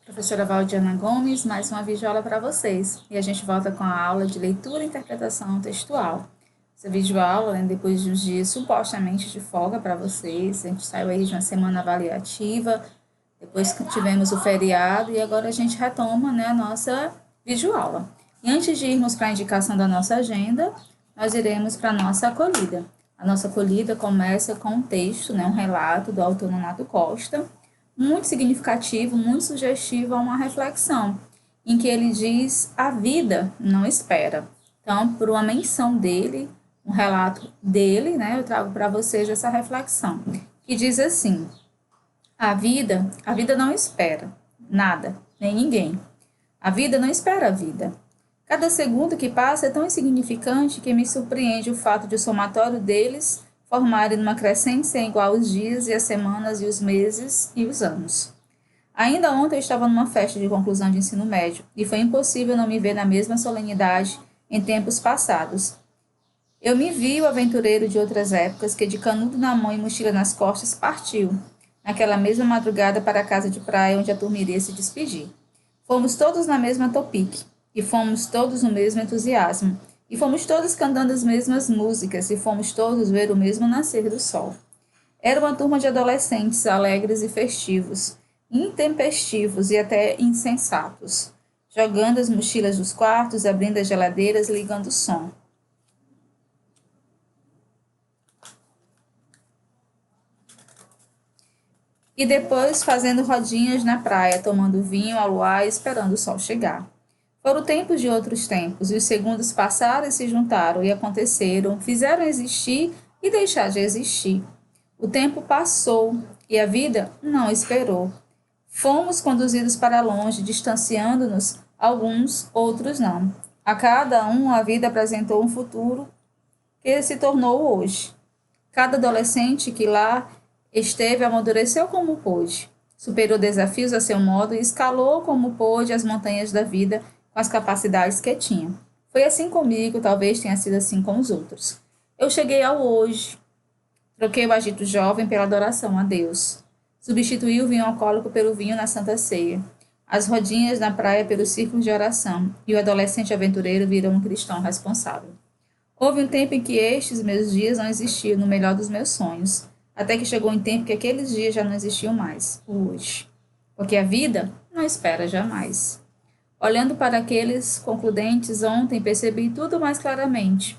Professora Valdiana Gomes, mais uma videoaula para vocês. E a gente volta com a aula de leitura e interpretação textual. Essa videoaula, né, depois de uns dias supostamente de folga para vocês, a gente saiu aí de uma semana avaliativa, depois que tivemos o feriado e agora a gente retoma, né, a nossa videoaula. E antes de irmos para a indicação da nossa agenda, nós iremos para a nossa acolhida. A nossa acolhida começa com um texto, né, um relato do autor Nonato Costa, muito significativo, muito sugestivo a uma reflexão, em que ele diz: a vida não espera. Então, por uma menção dele, um relato dele, né, eu trago para vocês essa reflexão, que diz assim: a vida não espera nada, nem ninguém. A vida não espera a vida. Cada segundo que passa é tão insignificante que me surpreende o fato de o somatório deles formarem numa crescente sem igual os dias e as semanas e os meses e os anos. Ainda ontem eu estava numa festa de conclusão de ensino médio e foi impossível não me ver na mesma solenidade em tempos passados. Eu me vi o aventureiro de outras épocas que, de canudo na mão e mochila nas costas, partiu, naquela mesma madrugada, para a casa de praia onde a turma iria se despedir. Fomos todos na mesma topique, e fomos todos no mesmo entusiasmo, e fomos todos cantando as mesmas músicas, e fomos todos ver o mesmo nascer do sol. Era uma turma de adolescentes alegres e festivos, intempestivos e até insensatos, jogando as mochilas dos quartos, abrindo as geladeiras, ligando o som. E depois fazendo rodinhas na praia, tomando vinho ao luar e esperando o sol chegar. Foram tempos de outros tempos, e os segundos passaram e se juntaram, e aconteceram, fizeram existir e deixar de existir. O tempo passou, e a vida não esperou. Fomos conduzidos para longe, distanciando-nos, alguns, outros não. A cada um a vida apresentou um futuro que se tornou hoje. Cada adolescente que lá esteve amadureceu como pôde, superou desafios a seu modo e escalou como pôde as montanhas da vida com as capacidades que tinha. Foi assim comigo, talvez tenha sido assim com os outros. Eu cheguei ao hoje, troquei o agito jovem pela adoração a Deus, substituí o vinho alcoólico pelo vinho na Santa Ceia, as rodinhas na praia pelos círculos de oração, e o adolescente aventureiro virou um cristão responsável. Houve um tempo em que estes meus dias não existiam no melhor dos meus sonhos, até que chegou um tempo que aqueles dias já não existiam mais, o hoje. Porque a vida não espera jamais. Olhando para aqueles concludentes ontem, percebi tudo mais claramente.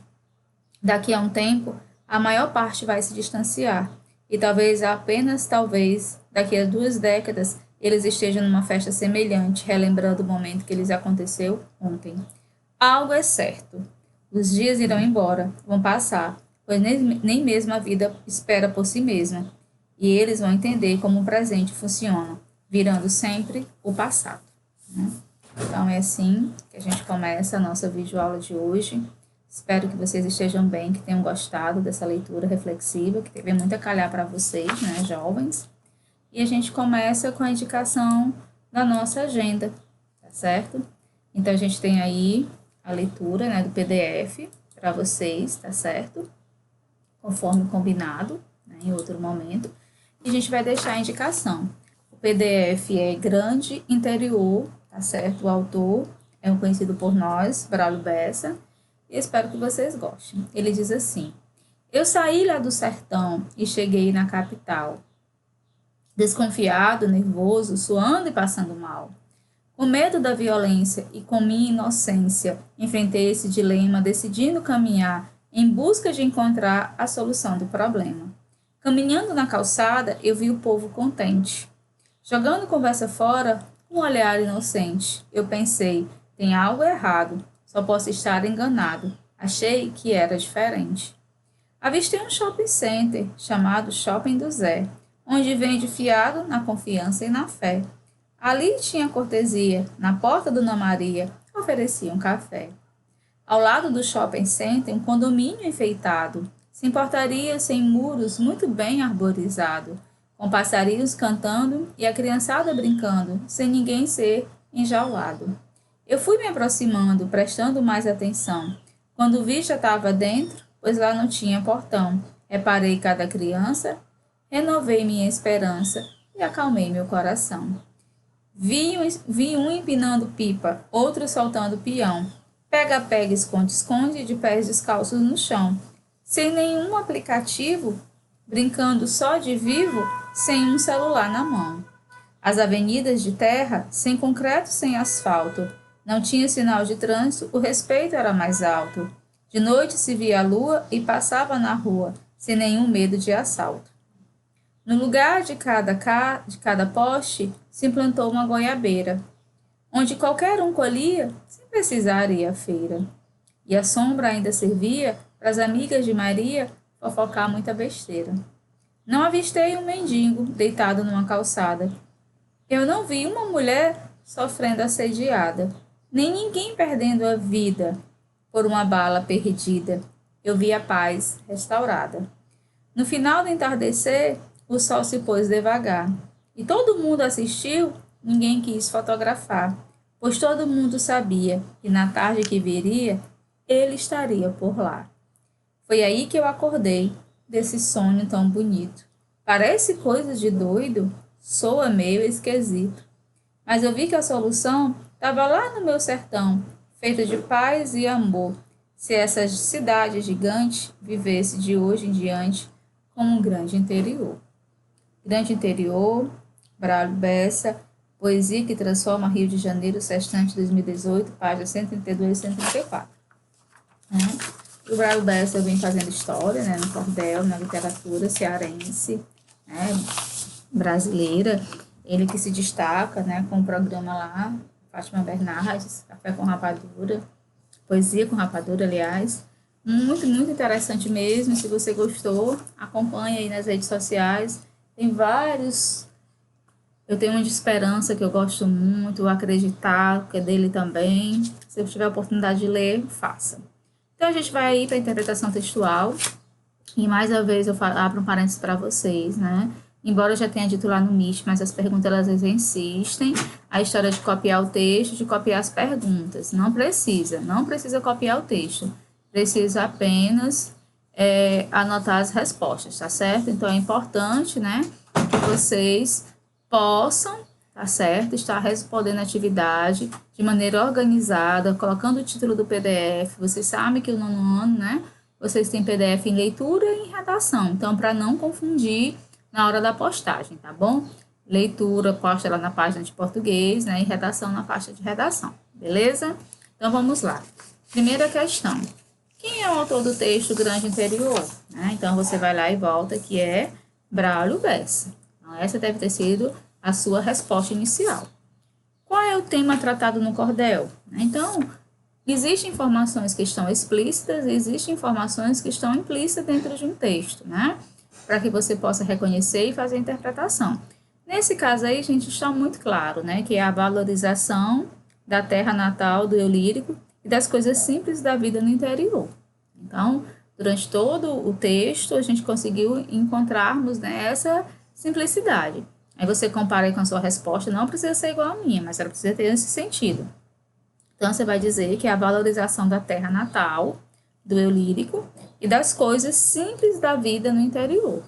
Daqui a um tempo, a maior parte vai se distanciar, e talvez, apenas talvez, daqui a 2 décadas, eles estejam numa festa semelhante, relembrando o momento que lhes aconteceu ontem. Algo é certo. Os dias irão embora, vão passar, pois nem mesmo a vida espera por si mesma, e eles vão entender como o presente funciona, virando sempre o passado, né? Então é assim que a gente começa a nossa videoaula de hoje. Espero que vocês estejam bem, que tenham gostado dessa leitura reflexiva, que teve muito a calhar para vocês, né, jovens. E a gente começa com a indicação da nossa agenda, tá certo? Então a gente tem aí a leitura, né, do PDF para vocês, tá certo? Conforme combinado, né, em outro momento. E a gente vai deixar a indicação. O PDF é Grande Interior, tá certo? O autor é um conhecido por nós, Braulio Bessa, e espero que vocês gostem. Ele diz assim: eu saí lá do sertão e cheguei na capital, desconfiado, nervoso, suando e passando mal. Com medo da violência e com minha inocência, enfrentei esse dilema, decidindo caminhar em busca de encontrar a solução do problema. Caminhando na calçada, eu vi o povo contente. Jogando conversa fora, com um olhar inocente, eu pensei: tem algo errado, só posso estar enganado. Achei que era diferente. Avistei um shopping center, chamado Shopping do Zé, onde vende fiado na confiança e na fé. Ali tinha cortesia, na porta Dona Maria, oferecia um café. Ao lado do shopping center, um condomínio enfeitado, sem portaria, sem muros, muito bem arborizado, com passarinhos cantando e a criançada brincando, sem ninguém ser enjaulado. Eu fui me aproximando, prestando mais atenção. Quando vi, já estava dentro, pois lá não tinha portão. Reparei cada criança, renovei minha esperança e acalmei meu coração. Vi um empinando pipa, outro soltando peão. Pega, pega, esconde, esconde, de pés descalços no chão. Sem nenhum aplicativo, brincando só de vivo, sem um celular na mão. As avenidas de terra, sem concreto, sem asfalto. Não tinha sinal de trânsito, o respeito era mais alto. De noite se via a lua e passava na rua, sem nenhum medo de assalto. No lugar de cada poste, se implantou uma goiabeira, onde qualquer um colhia, sem precisar ir à feira. E a sombra ainda servia para as amigas de Maria fofocar muita besteira. Não avistei um mendigo deitado numa calçada. Eu não vi uma mulher sofrendo assediada, nem ninguém perdendo a vida por uma bala perdida. Eu vi a paz restaurada. No final do entardecer, o sol se pôs devagar. E todo mundo assistiu, ninguém quis fotografar, pois todo mundo sabia que na tarde que viria, ele estaria por lá. Foi aí que eu acordei desse sonho tão bonito. Parece coisa de doido, soa meio esquisito. Mas eu vi que a solução estava lá no meu sertão, feita de paz e amor. Se essa cidade gigante vivesse de hoje em diante como um grande interior. Grande interior, Braulio Bessa, poesia que transforma Rio de Janeiro, Sextante 2018, páginas 132 e 134. O Braulio Bessa vem fazendo história, né, no cordel, na literatura cearense, né, brasileira. Ele que se destaca, né, com o programa lá, Fátima Bernardes, Café com Rapadura, Poesia com Rapadura, aliás. Muito, muito interessante mesmo. Se você gostou, acompanhe aí nas redes sociais. Tem vários. Eu tenho uma de esperança que eu gosto muito, Acreditar, que é dele também. Se você tiver a oportunidade de ler, faça. Então, a gente vai aí para a interpretação textual. E mais uma vez eu abro um parênteses para vocês, né? Embora eu já tenha dito lá no Meet, mas as perguntas elas insistem. A história de copiar o texto, de copiar as perguntas. Não precisa copiar o texto. Precisa apenas anotar as respostas, tá certo? Então é importante, né, que vocês possam, tá certo, estar respondendo a atividade de maneira organizada, colocando o título do PDF. Vocês sabem que o nono ano, né, vocês têm PDF em leitura e em redação. Então, para não confundir na hora da postagem, tá bom? Leitura, posta lá na página de português, né? E redação na faixa de redação, beleza? Então, vamos lá. Primeira questão. Quem é o autor do texto Grande Interior? Então, você vai lá e volta, que é Braulio Bessa. Então, essa deve ter sido a sua resposta inicial. Qual é o tema tratado no cordel? Então, existem informações que estão explícitas e existem informações que estão implícitas dentro de um texto, né? Para que você possa reconhecer e fazer a interpretação. Nesse caso aí, gente, está muito claro, né? Que é a valorização da terra natal do eu lírico e das coisas simples da vida no interior. Então, durante todo o texto, a gente conseguiu encontrarmos, né, essa simplicidade. Aí você compara aí com a sua resposta, não precisa ser igual a minha, mas ela precisa ter esse sentido. Então, você vai dizer que é a valorização da terra natal, do eu lírico, e das coisas simples da vida no interior.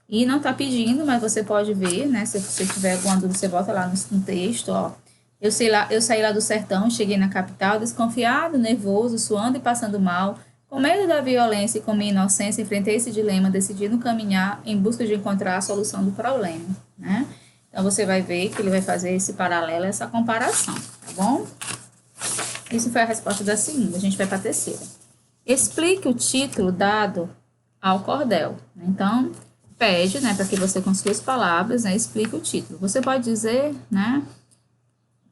E não está pedindo, mas você pode ver, né? Se você tiver alguma dúvida, você volta lá no texto, ó. Eu saí lá do sertão, cheguei na capital, desconfiado, nervoso, suando e passando mal, com medo da violência e com minha inocência, enfrentei esse dilema, decidindo caminhar em busca de encontrar a solução do problema, né? Então, você vai ver que ele vai fazer esse paralelo, essa comparação, tá bom? Isso foi a resposta da segunda, a gente vai para a terceira. Explique o título dado ao cordel. Então, pede, né, para que você com suas palavras, né, explique o título. Você pode dizer, né,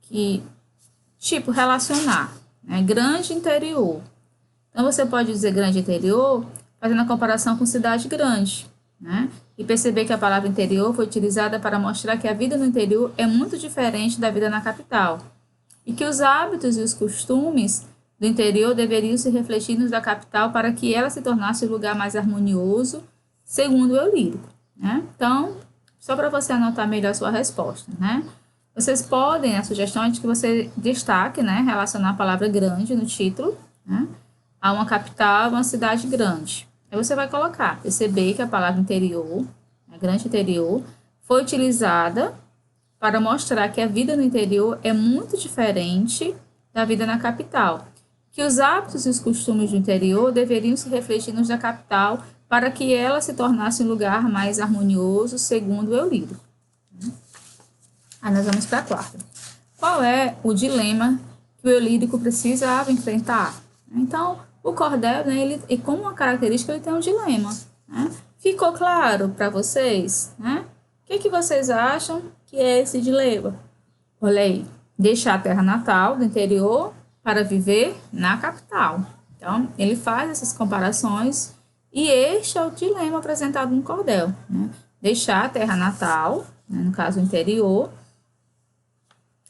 que, tipo, relacionar, né, grande interior. Então, você pode dizer grande interior fazendo a comparação com cidade grande, né, e perceber que a palavra interior foi utilizada para mostrar que a vida no interior é muito diferente da vida na capital e que os hábitos e os costumes do interior deveriam se refletir nos da capital para que ela se tornasse um lugar mais harmonioso, segundo o eu lírico, né? Então, só para você anotar melhor a sua resposta, né? Vocês podem, a sugestão é de que você destaque, né, relacionar a palavra grande no título, né, a uma capital, uma cidade grande. Aí você vai colocar, perceber que a palavra interior, a grande interior, foi utilizada para mostrar que a vida no interior é muito diferente da vida na capital, que os hábitos e os costumes do interior deveriam se refletir nos da capital para que ela se tornasse um lugar mais harmonioso, segundo o eu lírico. Aí nós vamos para a quarta. Qual é o dilema que o eu lírico precisava enfrentar? Então, o cordel, né, ele, como uma característica, ele tem um dilema. Né? Ficou claro para vocês? Né? O que vocês acham que é esse dilema? Olha aí, deixar a terra natal do interior para viver na capital. Então, ele faz essas comparações e este é o dilema apresentado no cordel. Né? Deixar a terra natal, né, no caso o interior,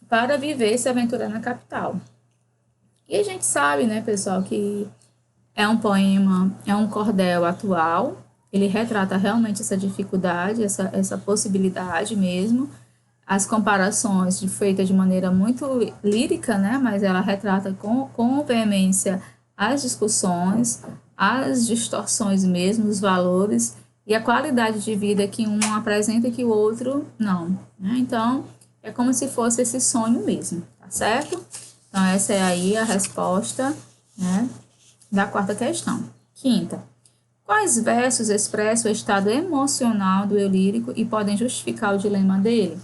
para viver e se aventurar na capital. E a gente sabe, né, pessoal, que é um poema, é um cordel atual, ele retrata realmente essa dificuldade, essa possibilidade mesmo. As comparações feitas de maneira muito lírica, né, mas ela retrata com veemência as discussões, as distorções mesmo, os valores e a qualidade de vida que um apresenta e que o outro não. Né? Então, é como se fosse esse sonho mesmo, tá certo? Então, essa é aí a resposta, né, da quarta questão. Quinta. Quais versos expressam o estado emocional do eu lírico e podem justificar o dilema dele?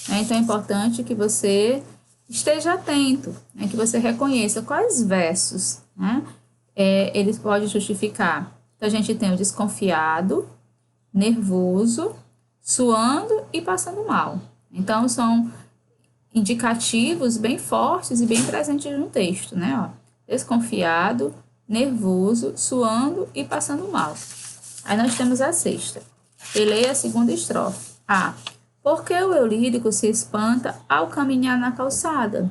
Então, é importante que você esteja atento, né, que você reconheça quais versos, né, eles podem justificar. Então, a gente tem o desconfiado, nervoso, suando e passando mal. Então, são indicativos bem fortes e bem presentes no texto, né? Ó, desconfiado, nervoso, suando e passando mal. Aí nós temos a sexta. Releia a segunda estrofe. A. Por que o eu lírico se espanta ao caminhar na calçada?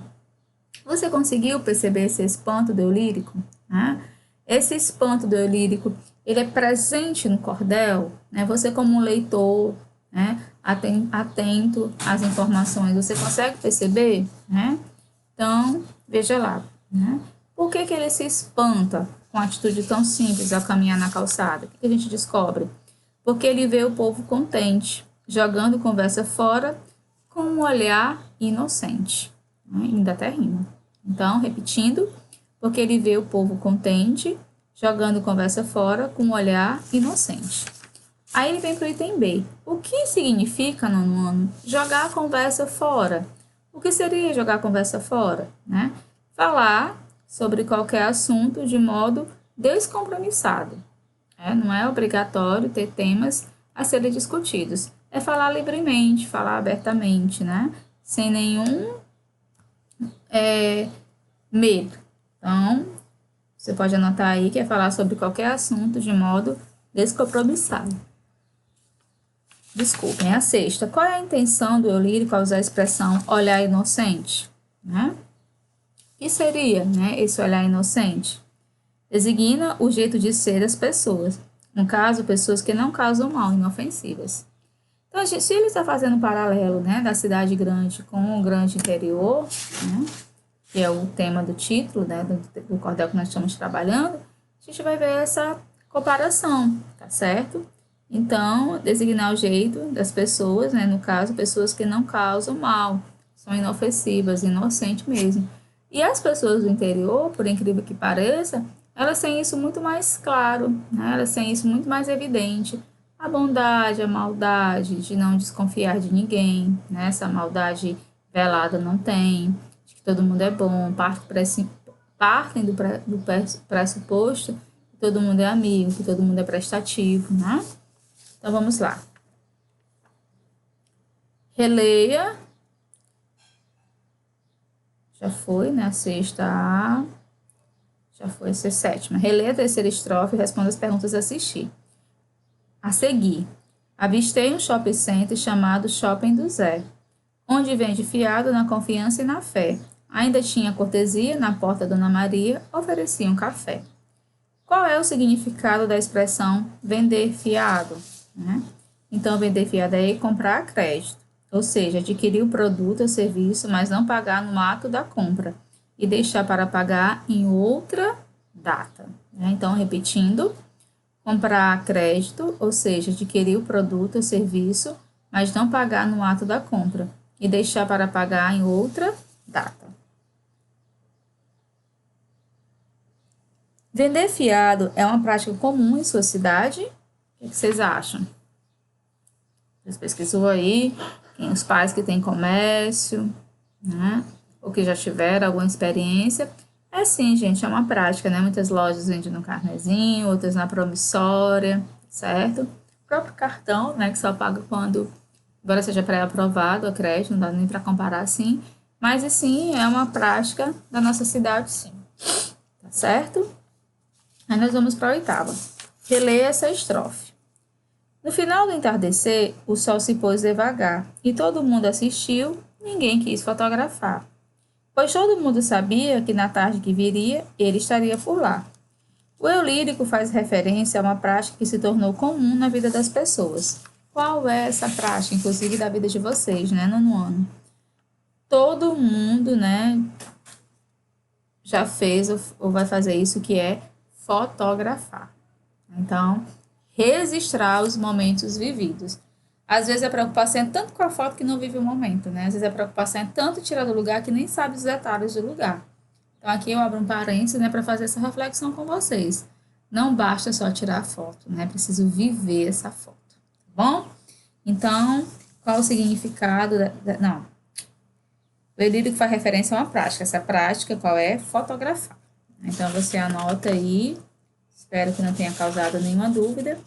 Você conseguiu perceber esse espanto do eu lírico? Né? Esse espanto do eu lírico, ele é presente no cordel, né? Você como um leitor, né, atento às informações, você consegue perceber? Né? Então, veja lá. Né? Por que ele se espanta com uma atitude tão simples ao caminhar na calçada? O que a gente descobre? Porque ele vê o povo contente, jogando conversa fora com um olhar inocente. Né? Ainda até rima. Então, repetindo, porque ele vê o povo contente, jogando conversa fora com um olhar inocente. Aí ele vem para o item B. O que significa, nono ano, jogar a conversa fora? O que seria jogar a conversa fora? Né? Falar sobre qualquer assunto de modo descompromissado. Não é obrigatório ter temas a serem discutidos. É falar livremente, falar abertamente, né? Sem nenhum medo. Então, você pode anotar aí que é falar sobre qualquer assunto de modo descompromissado. Desculpem, a sexta. Qual é a intenção do eu lírico ao usar a expressão olhar inocente? Né? O que seria, né, esse olhar inocente? Designa o jeito de ser das pessoas. No caso, pessoas que não causam mal, inofensivas. Então, se ele está fazendo um paralelo, né, da cidade grande com o grande interior, né, que é o tema do título, né, do cordel que nós estamos trabalhando, a gente vai ver essa comparação, tá certo? Então, designar o jeito das pessoas, né, no caso, pessoas que não causam mal, são inofensivas, inocentes mesmo. E as pessoas do interior, por incrível que pareça, elas têm isso muito mais claro, né? Elas têm isso muito mais evidente. A bondade, a maldade, de não desconfiar de ninguém, né? Essa maldade velada não tem, de que todo mundo é bom, partem do pressuposto que todo mundo é amigo, que todo mundo é prestativo, né? Então, vamos lá. Releia. Já foi, né? A sexta A. Já foi essa sétima. Releia a terceira estrofe e responda as perguntas a assistir. A seguir. Avistei um shopping center chamado Shopping do Zé, onde vende fiado na confiança e na fé. Ainda tinha cortesia na porta Dona Maria, oferecia um café. Qual é o significado da expressão vender fiado? Né? Então, vender fiado é comprar a crédito, ou seja, adquirir o produto ou serviço, mas não pagar no ato da compra e deixar para pagar em outra data. Né? Então, repetindo, comprar a crédito, ou seja, adquirir o produto ou serviço, mas não pagar no ato da compra e deixar para pagar em outra data. Vender fiado é uma prática comum em sua cidade? O que vocês acham? Vocês pesquisou aí, os pais que têm comércio, né? Ou que já tiveram alguma experiência. É sim, gente, é uma prática, né? Muitas lojas vendem no carnezinho, outras na promissória, certo? O próprio cartão, né? Que só paga quando, embora seja pré-aprovado a crédito, não dá nem para comparar assim. Mas, sim, é uma prática da nossa cidade, sim. Tá certo? Aí nós vamos para a oitava. Releia essa estrofe. No final do entardecer, o sol se pôs devagar e todo mundo assistiu, ninguém quis fotografar. Pois todo mundo sabia que na tarde que viria, ele estaria por lá. O eu lírico faz referência a uma prática que se tornou comum na vida das pessoas. Qual é essa prática, inclusive da vida de vocês, né, no ano? Todo mundo, né, já fez ou vai fazer isso, que é fotografar. Então, registrar os momentos vividos. Às vezes a preocupação é tanto com a foto que não vive o momento, né? Às vezes a preocupação é tanto tirar do lugar que nem sabe os detalhes do lugar. Então aqui eu abro um parênteses, né, para fazer essa reflexão com vocês. Não basta só tirar a foto, né? Preciso viver essa foto, tá bom? Então, qual o significado não. O lírico faz referência a uma prática. Essa prática, qual é? Fotografar. Então, você anota aí. Espero que não tenha causado nenhuma dúvida.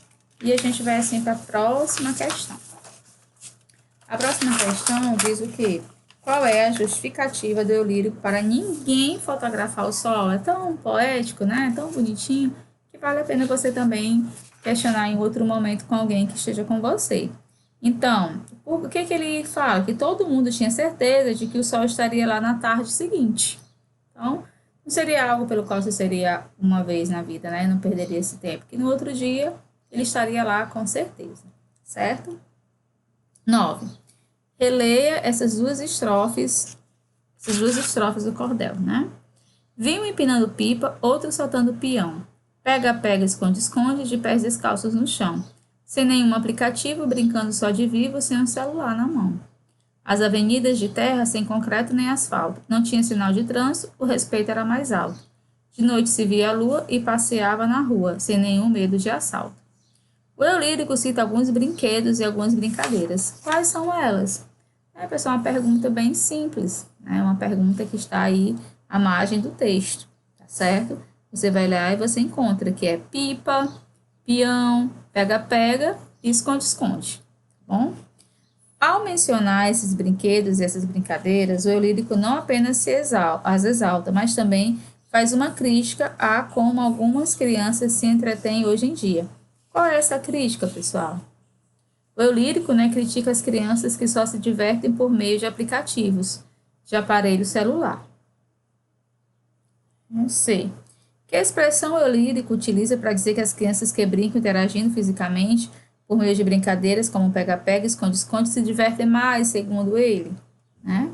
E a gente vai assim para a próxima questão. A próxima questão diz o quê? Qual é a justificativa do eu lírico para ninguém fotografar o sol? É tão poético, né? É tão bonitinho, que vale a pena você também questionar em outro momento com alguém que esteja com você. Então, o que ele fala? Que todo mundo tinha certeza de que o sol estaria lá na tarde seguinte. Então, não seria algo pelo qual você seria uma vez na vida, né? Não perderia esse tempo. Que no outro dia ele estaria lá com certeza, certo? 9. Releia essas duas estrofes do cordel, né? Vi um empinando pipa, outro soltando peão. Pega, pega, esconde, esconde, de pés descalços no chão. Sem nenhum aplicativo, brincando só de vivo, sem um celular na mão. As avenidas de terra sem concreto nem asfalto. Não tinha sinal de trânsito, o respeito era mais alto. De noite se via a lua e passeava na rua, sem nenhum medo de assalto. O eu lírico cita alguns brinquedos e algumas brincadeiras. Quais são elas? Pessoal, uma pergunta bem simples, né? Uma pergunta que está aí à margem do texto, tá certo? Você vai lá e você encontra que é pipa, peão, pega-pega e esconde-esconde, tá bom? Ao mencionar esses brinquedos e essas brincadeiras, o eu lírico não apenas as exalta, mas também faz uma crítica a como algumas crianças se entretêm hoje em dia. Qual é essa crítica, pessoal? O eu lírico, né, critica as crianças que só se divertem por meio de aplicativos, de aparelho celular. Não sei. Que expressão eu lírico utiliza para dizer que as crianças que brincam interagindo fisicamente por meio de brincadeiras como pega-pega, esconde-esconde, se divertem mais, segundo ele, né?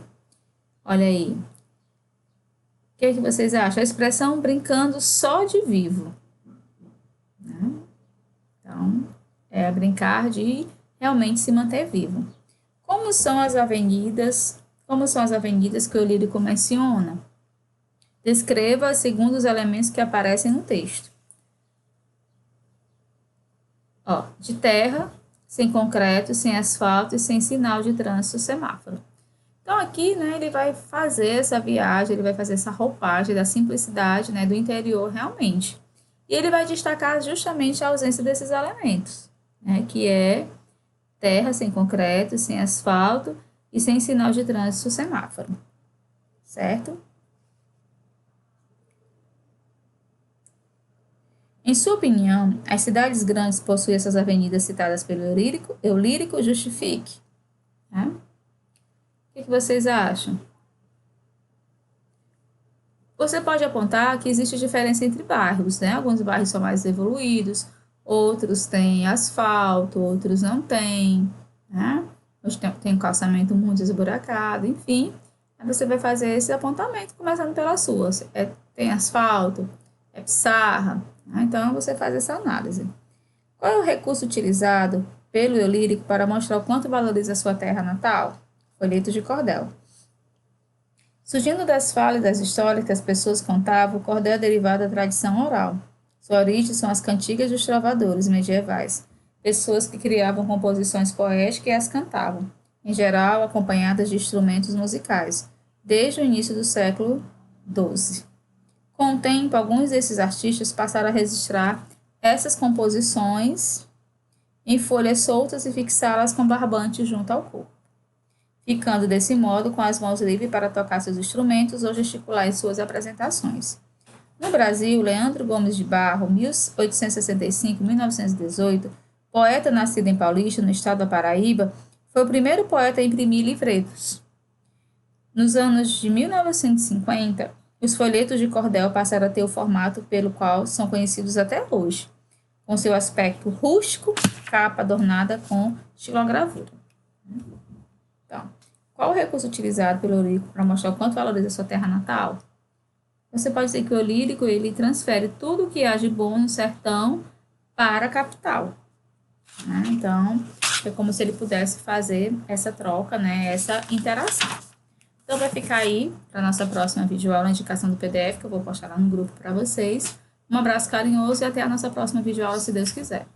Olha aí. O que vocês acham? A expressão brincando só de vivo, né? Então, é brincar de realmente se manter vivo. Como são as avenidas que o lírico menciona? Descreva segundo os elementos que aparecem no texto. De terra, sem concreto, sem asfalto e sem sinal de trânsito semáforo. Então, aqui, né, ele vai fazer essa viagem, ele vai fazer essa roupagem da simplicidade, né, do interior realmente. E ele vai destacar justamente a ausência desses elementos, né, que é terra sem concreto, sem asfalto e sem sinal de trânsito semáforo, certo? Em sua opinião, as cidades grandes possuem essas avenidas citadas pelo eu lírico, justifique. Né? O que vocês acham? Você pode apontar que existe diferença entre bairros, né? Alguns bairros são mais evoluídos, outros têm asfalto, outros não têm, né? Tem um calçamento muito esburacado, enfim. Aí você vai fazer esse apontamento, começando pela sua. Tem asfalto, é pissarra, né? Então você faz essa análise. Qual é o recurso utilizado pelo eu lírico para mostrar o quanto valoriza a sua terra natal? Folhetos de cordel. Surgindo das falas e das histórias que as pessoas contavam, o cordel é derivado da tradição oral. Sua origem são as cantigas dos trovadores medievais, pessoas que criavam composições poéticas e as cantavam, em geral acompanhadas de instrumentos musicais, desde o início do século XII. Com o tempo, alguns desses artistas passaram a registrar essas composições em folhas soltas e fixá-las com barbantes junto ao corpo, ficando desse modo com as mãos livres para tocar seus instrumentos ou gesticular em suas apresentações. No Brasil, Leandro Gomes de Barro, 1865-1918, poeta nascido em Paulista, no estado da Paraíba, foi o primeiro poeta a imprimir livretos. Nos anos de 1950, os folhetos de cordel passaram a ter o formato pelo qual são conhecidos até hoje, com seu aspecto rústico, capa adornada com estilogravura. Então, qual o recurso utilizado pelo lírico para mostrar o quanto valoriza sua terra natal? Você pode dizer que o lírico ele transfere tudo o que há de bom no sertão para a capital. Né? Então, é como se ele pudesse fazer essa troca, né? Essa interação. Então, vai ficar aí para a nossa próxima videoaula a indicação do PDF, que eu vou postar lá no grupo para vocês. Um abraço carinhoso e até a nossa próxima videoaula, se Deus quiser.